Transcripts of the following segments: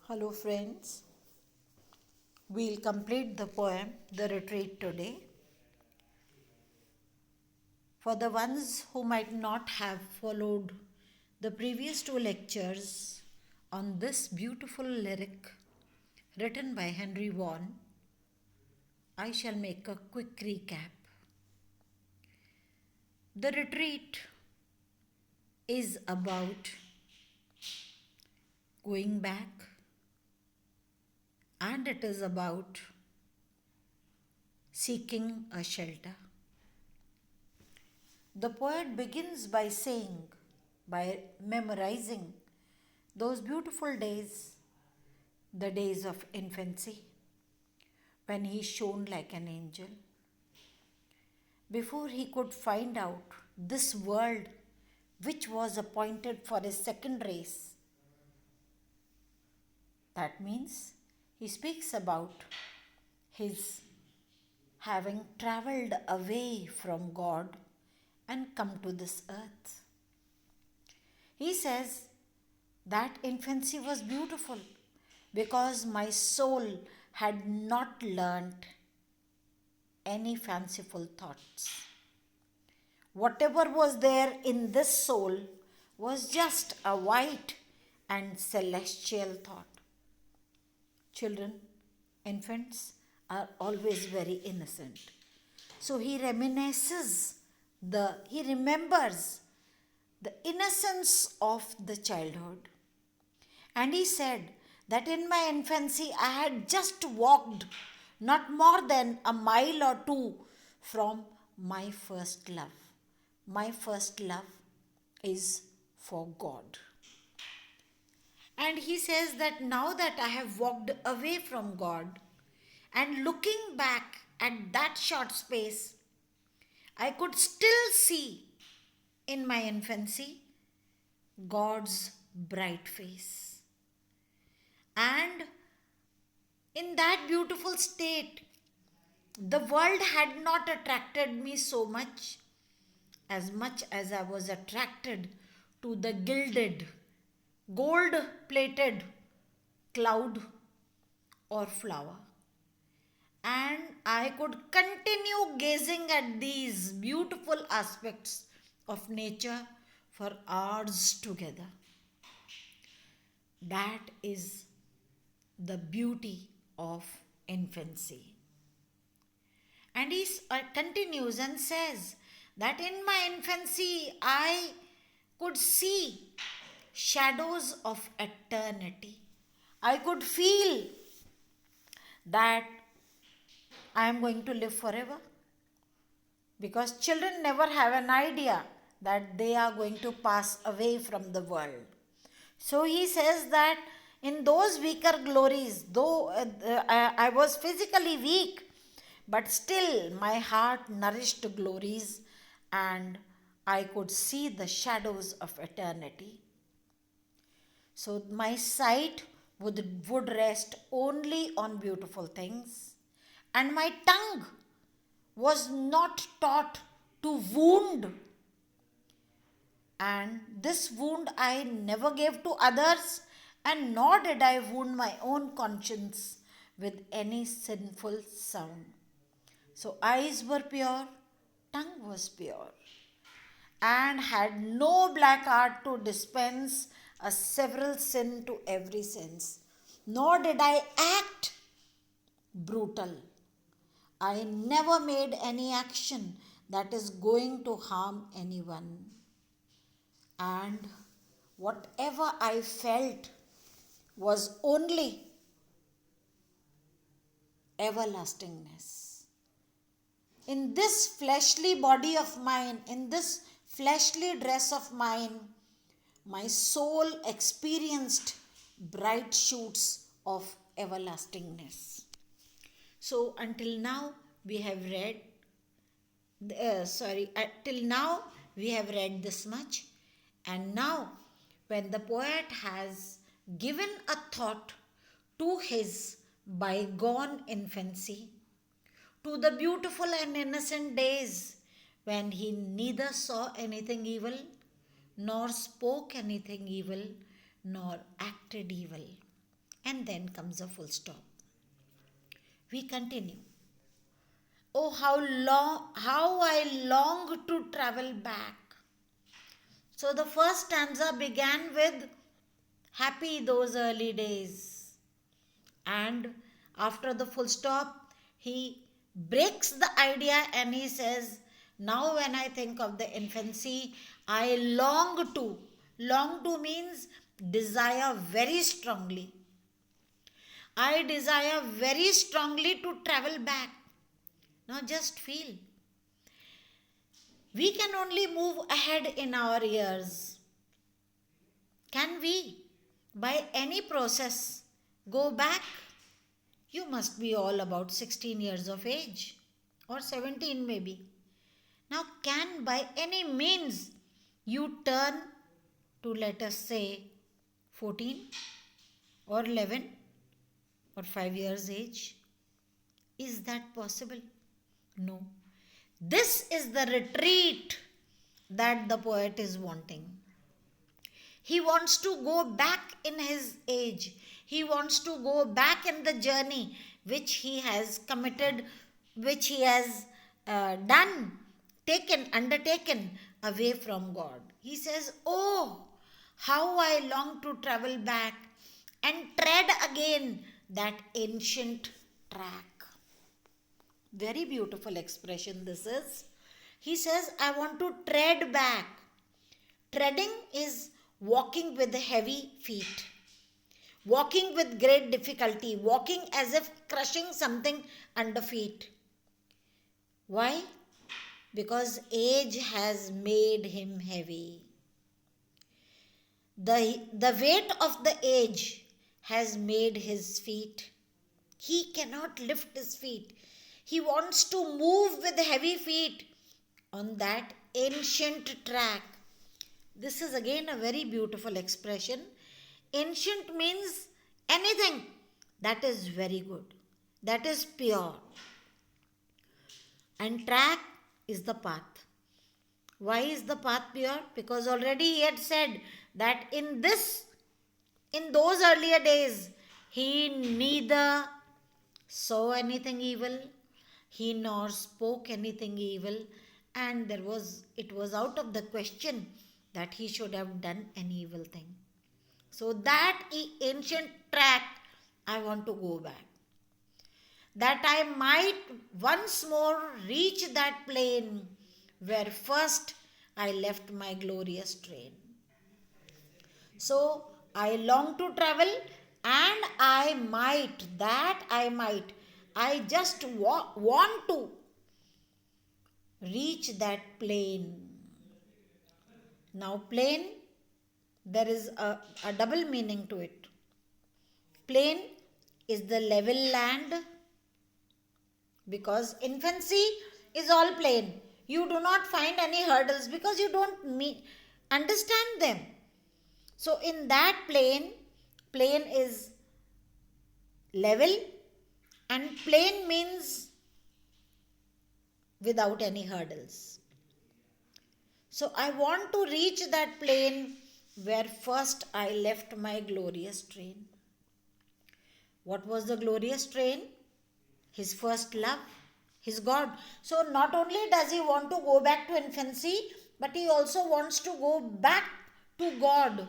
Hello, friends. We'll complete the poem, The Retreat, today. For the ones who might not have followed the previous two lectures on this beautiful lyric written by Henry Vaughan, I shall make a quick recap. The Retreat is about going back, and it is about seeking a shelter. The poet begins by saying, by memorizing those beautiful days, the days of infancy, when he shone like an angel. Before he could find out this world which was appointed for his second race. That means he speaks about his having travelled away from God and come to this earth. He says that infancy was beautiful because my soul had not learnt any fanciful thoughts. Whatever was there in this soul was just a white and celestial thought. Children, infants are always very innocent. So he remembers the innocence of the childhood. And he said that in my infancy I had just walked not more than a mile or two from my first love. My first love is for God. And he says that now that I have walked away from God and looking back at that short space, I could still see in my infancy God's bright face. And in that beautiful state, the world had not attracted me so much as I was attracted to the gilded, gold plated cloud or flower. And I could continue gazing at these beautiful aspects of nature for hours together. That is the beauty of infancy. And he continues and says that in my infancy I could see shadows of eternity. I could feel that I am going to live forever. Because children never have an idea that they are going to pass away from the world. So he says that in those weaker glories, though I was physically weak, but still my heart nourished glories and I could see the shadows of eternity. So my sight would rest only on beautiful things, and my tongue was not taught to wound. And this wound I never gave to others, and nor did I wound my own conscience with any sinful sound. So eyes were pure, tongue was pure, and had no black art to dispense a several sin to every sense. Nor did I act brutal. I never made any action that is going to harm anyone. And whatever I felt was only everlastingness. In this fleshly body of mine, in this fleshly dress of mine, my soul experienced bright shoots of everlastingness. So until now we have read, till now we have read this much. And now when the poet has given a thought to his bygone infancy, to the beautiful and innocent days when he neither saw anything evil, nor spoke anything evil, nor acted evil. and then comes a full stop. We continue. Oh, how I long to travel back. So the first stanza began with happy those early days. And after the full stop, he breaks the idea and he says, now when I think of the infancy, I long to. Long to means desire very strongly. I desire very strongly to travel back. Now just feel. We can only move ahead in our years. Can we, by any process, go back? You must be all about 16 years of age, or 17 maybe. Now, can by any means you turn to, let us say, 14 or 11 or 5 years age? Is that possible? No. This is the retreat that the poet is wanting. He wants to go back in his age. He wants to go back in the journey which he has committed, which he has undertaken away from God. He says, oh, how I long to travel back and tread again that ancient track. Very beautiful expression this is. He says, I want to tread back. Treading is walking with heavy feet, walking with great difficulty, walking as if crushing something under feet. Why? Because age has made him heavy. The weight of the age has made his feet. He cannot lift his feet. He wants to move with heavy feet on that ancient track. This is again a very beautiful expression. Ancient means anything that is very good, that is pure. And track is the path. Why is the path pure? Because already he had said that in those earlier days, he neither saw anything evil, he nor spoke anything evil, and it was out of the question that he should have done an evil thing. So that ancient track, I want to go back. That I might once more reach that plain where first I left my glorious train. So I long to travel, and I just want to reach that plain. Now plain, there is a double meaning to it. Plain is the level land, because infancy is all plain. You do not find any hurdles because you don't understand them. So in that plain is level, and plain means without any hurdles. So I want to reach that plain where first I left my glorious train. What was the glorious train? His first love, his God. So not only does he want to go back to infancy, but he also wants to go back to God.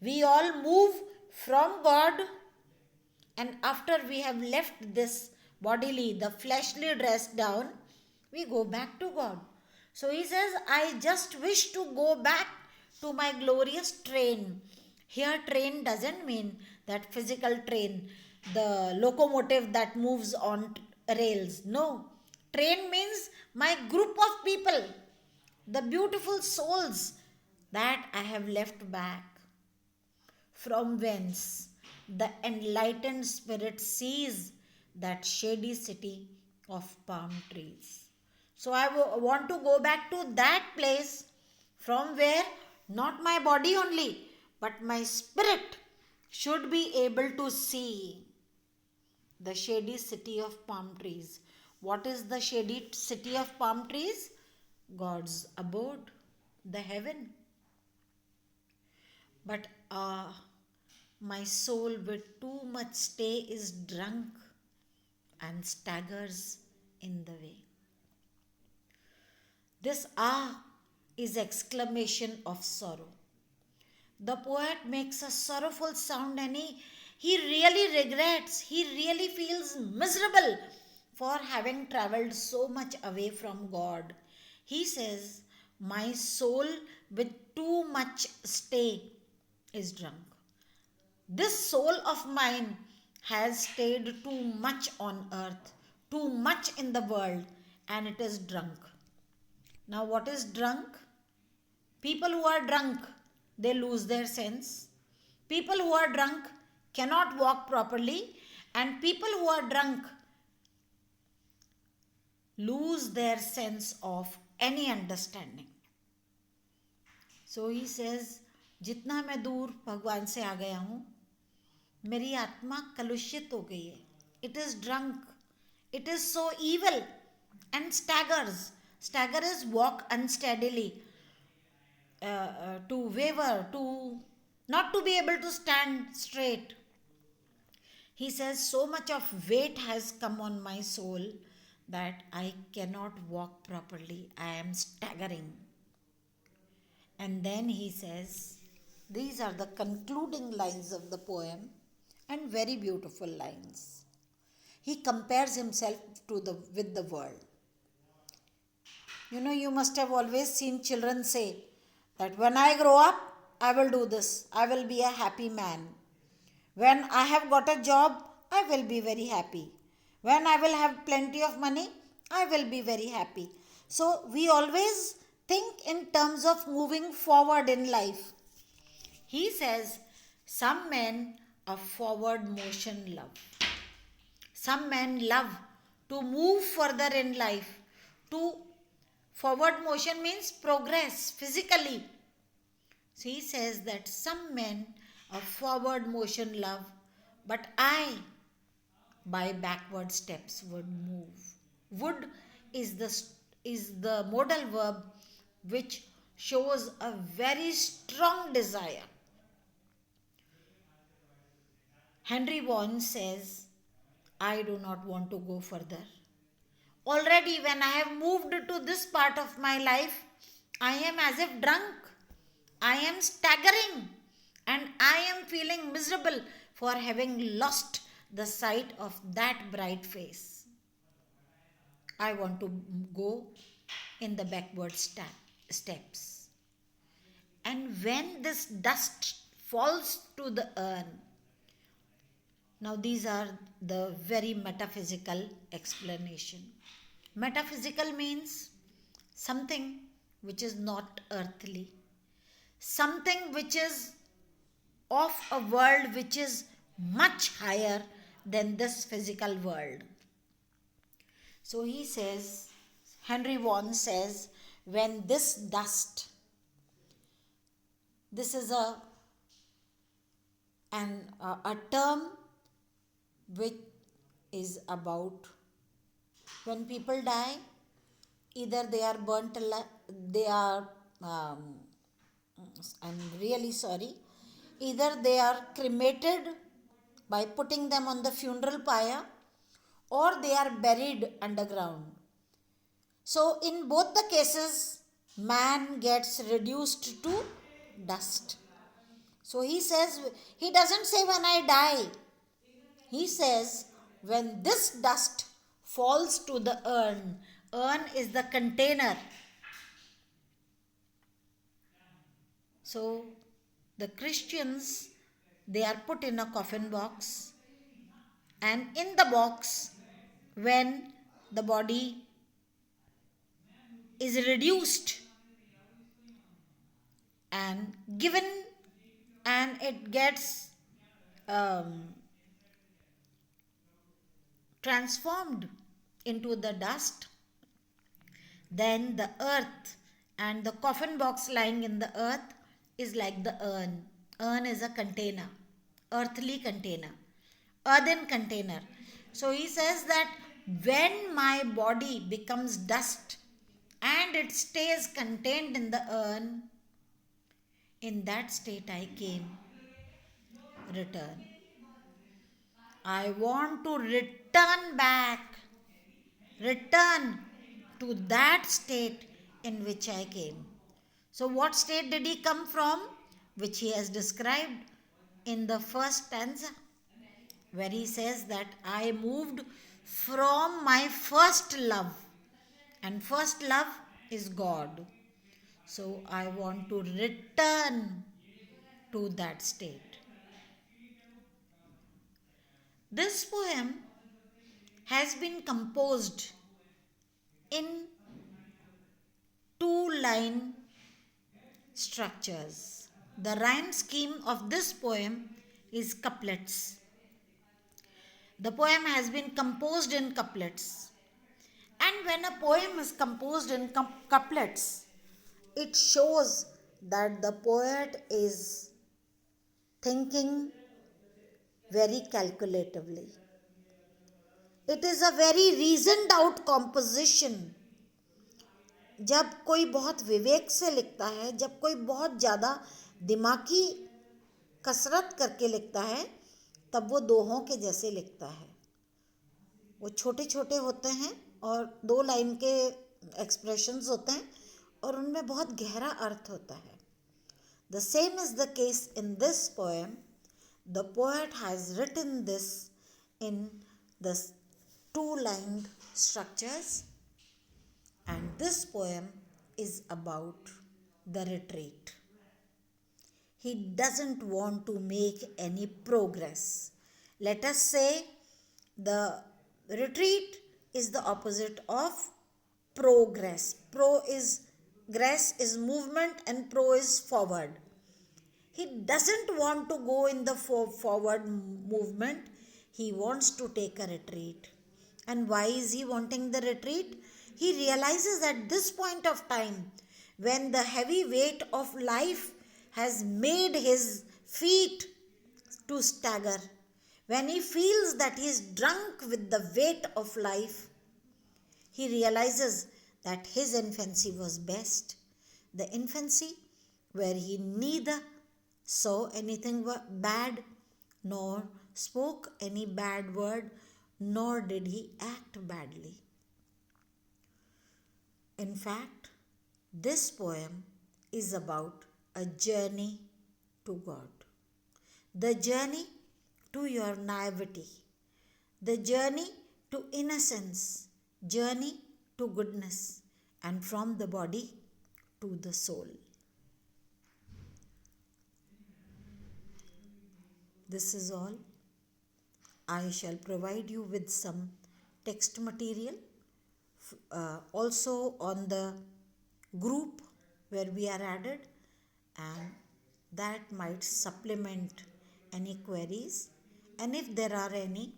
We all move from God, and after we have left this bodily, the fleshly dress down, we go back to God. So he says, I just wish to go back to my glorious train. Here train doesn't mean that physical train, the locomotive that moves on rails. No. Train means my group of people, the beautiful souls that I have left back, from whence the enlightened spirit sees that shady city of palm trees. So I want to go back to that place from where not my body only, but my spirit should be able to see the shady city of palm trees. What is the shady city of palm trees? God's abode, the heaven. But My soul with too much stay is drunk and staggers in the way. This is exclamation of sorrow. The poet makes a sorrowful sound and he really regrets, he really feels miserable for having traveled so much away from God. He says, my soul with too much stay is drunk. This soul of mine has stayed too much on earth, too much in the world, and it is drunk. Now, what is drunk? People who are drunk, they lose their sense. People who are drunk cannot walk properly, and people who are drunk lose their sense of any understanding. So he says, जितना मैं दूर भगवान से आ गया हूँ, मेरी आत्मा कलुषित हो गई है. It is drunk. It is so evil and staggers. Stagger is walk unsteadily, to waver, to not to be able to stand straight. He says, so much of weight has come on my soul that I cannot walk properly. I am staggering. And then he says, these are the concluding lines of the poem, and very beautiful lines. He compares himself with the world. You know, you must have always seen children say that when I grow up, I will do this. I will be a happy man. When I have got a job, I will be very happy. When I will have plenty of money, I will be very happy. So we always think in terms of moving forward in life. He says, some men a forward motion love. Some men love to move further in life. To forward motion means progress physically. So he says that some men a forward motion love, but I by backward steps would move. Would is the modal verb which shows a very strong desire. Henry Vaughan says, I do not want to go further. Already, when I have moved to this part of my life, I am as if drunk. I am staggering and I am feeling miserable for having lost the sight of that bright face. I want to go in the backward steps. And when this dust falls to the urn, now these are the very metaphysical explanation. Metaphysical means something which is not earthly, something which is of a world which is much higher than this physical world. So he says, Henry Vaughan says, when this dust, this is a term which is about when people die, either they are burnt alive, they are, I'm really sorry, either they are cremated by putting them on the funeral pyre, or they are buried underground. So, in both the cases, man gets reduced to dust. So, he says, he doesn't say when I die, he says when this dust falls to the urn, urn is the container. So, the Christians, they are put in a coffin box, and in the box, when the body is reduced and given, and it gets transformed into the dust, then the earth and the coffin box lying in the earth is like the urn. Urn is a container, earthly container, earthen container. So he says that when my body becomes dust and it stays contained in the urn, in that state I came, return. I want to return back, return to that state in which I came. So, what state did he come from? Which he has described in the first stanza, where he says that I moved from my first love, and first love is God. So, I want to return to that state. This poem has been composed in two-line structures. The rhyme scheme of this poem is couplets. The poem has been composed in couplets. And when a poem is composed in couplets, it shows that the poet is thinking very calculatively. It is a very reasoned out composition. जब कोई बहुत विवेक से लिखता है, जब कोई बहुत ज़्यादा दिमागी कसरत करके लिखता है, तब वो दोहों के जैसे लिखता है. वो छोटे छोटे होते हैं और दो लाइन के एक्सप्रेशंस होते हैं और उनमें बहुत गहरा अर्थ होता है. The same is the case in this poem. The poet has written this in the two-lined structures, and this poem is about the retreat. He doesn't want to make any progress. Let us say the retreat is the opposite of progress. Gress is movement and pro is forward. He doesn't want to go in the forward movement. He wants to take a retreat. And why is he wanting the retreat? He realizes at this point of time, when the heavy weight of life has made his feet to stagger, when he feels that he is drunk with the weight of life, he realizes that his infancy was best. The infancy where he neither saw anything bad, nor spoke any bad word, nor did he act badly. In fact, this poem is about a journey to God, the journey to your naivety, the journey to innocence, journey to goodness, and from the body to the soul. This is all. I shall provide you with some text material also on the group where we are added, and that might supplement any queries. And if there are any,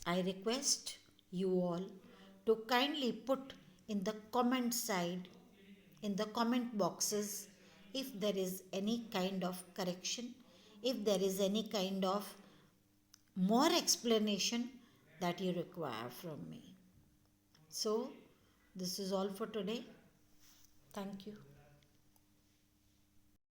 I request you all to kindly put in the comment side, in the comment boxes, if there is any kind of correction, if there is any kind of more explanation that you require from me. So, this is all for today. Thank you.